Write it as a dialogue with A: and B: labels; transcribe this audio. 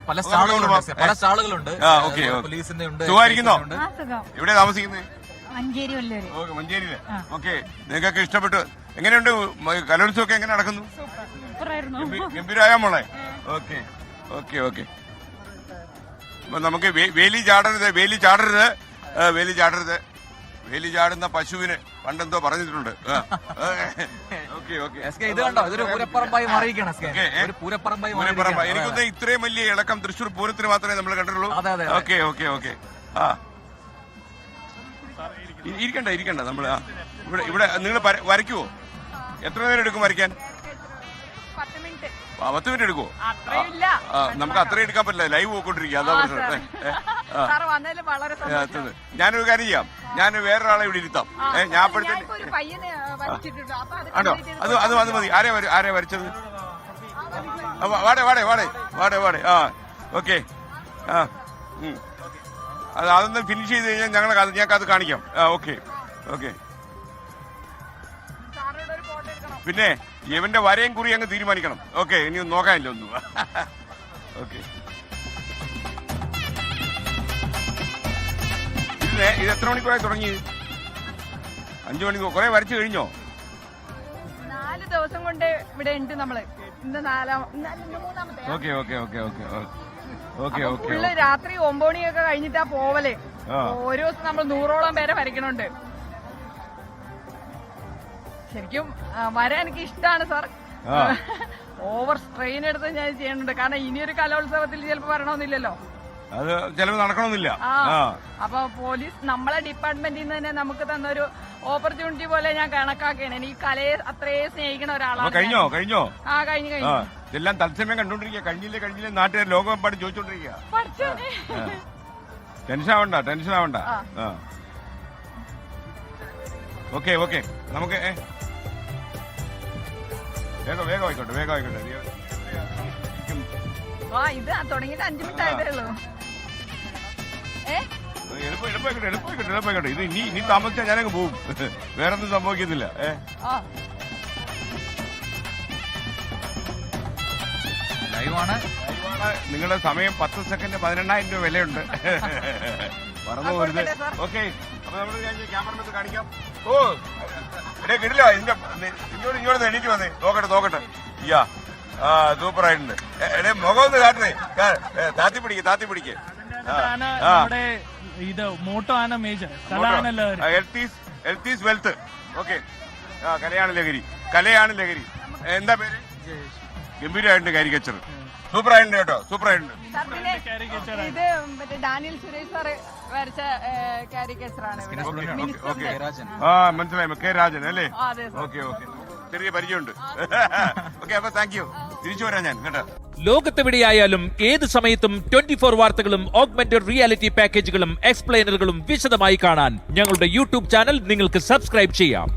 A: പല സ്റ്റാളുകളുണ്ട്. പോലീസിന്റെ ഉണ്ട്.
B: സുഖമായിരിക്കുന്നോ? എവിടെ താമസിക്കുന്നത്?
C: മഞ്ചേരി വല്ലൂര്.
B: മഞ്ചേരിയില്. ഓക്കെ, നിങ്ങൾക്കൊക്കെ ഇഷ്ടപ്പെട്ടു. എങ്ങനെയുണ്ട് കലോത്സവം ഒക്കെ എങ്ങനെ നടക്കുന്നു? ഗംഭീരായ മോളെ. Okay okay okay. നമുക്ക് വേലി ചാടുന്ന പശുവിന് പണ്ടെന്തോ പറഞ്ഞിട്ടുണ്ട്.
A: ഇത് കണ്ടോ, ഇതൊരു പൂരപ്പറമ്പായി മാറിയിരിക്കണം.
B: എനിക്കൊന്ന് ഇത്രയും വലിയ ഇളക്കം തൃശ്ശൂർ പൂരത്തിന് മാത്രമേ നമ്മൾ കണ്ടിട്ടുള്ളൂ. Okay okay okay. ആ ഇരിക്കണ്ട നമ്മള് ഇവിടെ നിങ്ങൾ വരയ്ക്കുവോ? എത്ര നേരം എടുക്കും വരയ്ക്കാൻ? 10 മിനിറ്റ് എടുക്കുവോ? നമുക്ക് അത്രയും എടുക്കാൻ പറ്റില്ല, ലൈവ് പോയിക്കൊണ്ടിരിക്കുക. അതാ പ്രശ്നം. ഞാനൊരു കാര്യം ചെയ്യാം, ഞാൻ വേറൊരാളെ ഇവിടെ ഇരുത്താം. ഞാൻ അപ്പോഴത്തേക്ക് ആണോ? അത് മതി. ആരെ വരച്ചത്? വാടേ. ആ ഓക്കെ. ആ അതൊന്ന് ഫിനിഷ് ചെയ്ത് കഴിഞ്ഞാൽ ഞങ്ങൾക്കത് കാണിക്കാം. Okay okay. പിന്നെ ഇവന്റെ വരയും കുറി അങ്ങ് തീരുമാനിക്കണം. ഓക്കെ, ഇനി ഒന്നും നോക്കാനില്ല ഒന്നും. ഓക്കെ, ഇത് എത്ര മണിക്കൂറായി തുടങ്ങി? 5 മണിക്കൂർ. കുറെ വരച്ചു കഴിഞ്ഞോ?
C: 4 ദിവസം കൊണ്ട് ഇവിടെ ഉണ്ട് നമ്മള്. ഇന്ന് 3-ാമത്തെ.
B: Okay okay okay okay okay okay.
C: രാത്രി 9 മണിയൊക്കെ കഴിഞ്ഞിട്ടാ പോവല്. ഓരോ ദിവസം നമ്മൾ 100ഓളം പേരെ വരയ്ക്കണുണ്ട്. ശരിക്കും വരാൻ എനിക്ക് ഇഷ്ടമാണ് സാർ. ഓവർ സ്ട്രെയിൻ എടുത്ത് ഞാൻ ചെയ്യുന്നുണ്ട്. കാരണം ഇനിയൊരു കലോത്സവത്തിൽ ചിലപ്പോ വരണമെന്നില്ലല്ലോ,
B: അത് ചിലപ്പോൾ നടക്കണമെന്നില്ല.
C: അപ്പൊ പോലീസ് നമ്മളെ ഡിപ്പാർട്ട്മെന്റിൽ നിന്ന് തന്നെ നമുക്ക് തന്നൊരു ഓപ്പർച്യൂണിറ്റി പോലെ ഞാൻ കണക്കാക്കുകയാണ്. എനിക്ക് കലയെ അത്രയും സ്നേഹിക്കുന്ന ഒരാളാണ്.
B: കഴിഞ്ഞോ?
C: ആ കഴിഞ്ഞു.
B: ഇതെല്ലാം തത്സമയം കണ്ടോണ്ടിരിക്കുക. കഴിഞ്ഞില്ലേ നാട്ടുകാർ ലോകമെമ്പാട് ചോദിച്ചോണ്ടിരിക്കുക. ടെൻഷൻ ആവണ്ട. Okay okay. നമുക്ക് വേഗം ആയിക്കോട്ടെ.
C: ഇത് തുടങ്ങിയിട്ട് 5 മിനിറ്റ് ആയിട്ടേ ഉള്ളൂ.
B: എളുപ്പമായിക്കോട്ടെ. ഇത് ഇനി താമസിച്ചാൽ ഞാനങ്ങ് പോവും. വേറൊന്നും സംഭവിക്കുന്നില്ല.
A: ലൈവാണ്.
B: നിങ്ങളുടെ സമയം 10 സെക്കൻഡ് 18,000 രൂപ വിലയുണ്ട്. പറഞ്ഞു പോരുത്. ഓക്കെ, അപ്പൊ നമ്മൾ ക്യാമറ കാണിക്കാം. ഓ കിടില്ല. ഇങ്ങോട്ട് എണീറ്റ് വന്നേ. നോക്കട്ടെ. യാ, സൂപ്പർ ആയിട്ടുണ്ട്. മുഖം ഒന്ന് കാട്ടണേ. താത്തി പിടിക്ക്.
D: ഇത് മോട്ടോ ആണ് major.
B: Health is wealth. Okay, കലയാണ് ലഹരി. എന്താ പേര്? ഗംഭീരമായിട്ടുണ്ട്. കാരിക്കേച്ചർ സൂപ്പർ ആയിട്ടുണ്ട് കേട്ടോ.
C: ഇത് മറ്റേ ഡാനിയൽ സുരേഷ് സാറ് വരച്ച കാരിക്കേച്ചറാണ്.
B: മനസ്സിലായി. കെ രാജൻ അല്ലേ? ഓക്കെ. ചെറിയ പരിചയമുണ്ട്. ഓക്കെ, അപ്പൊ താങ്ക് യു. തിരിച്ചു വരാം ഞാൻ കേട്ടോ.
E: ലോകത്തെവിടെയായാലും ഏത് സമയത്തും 24 വാർത്തകളും ഓഗ്മെന്റഡ് റിയാലിറ്റി പാക്കേജുകളും എക്സ്പ്ലെയിനറുകളും വിശദമായി കാണാൻ ഞങ്ങളുടെ യൂട്യൂബ് ചാനൽ നിങ്ങൾക്ക് സബ്സ്ക്രൈബ് ചെയ്യാം.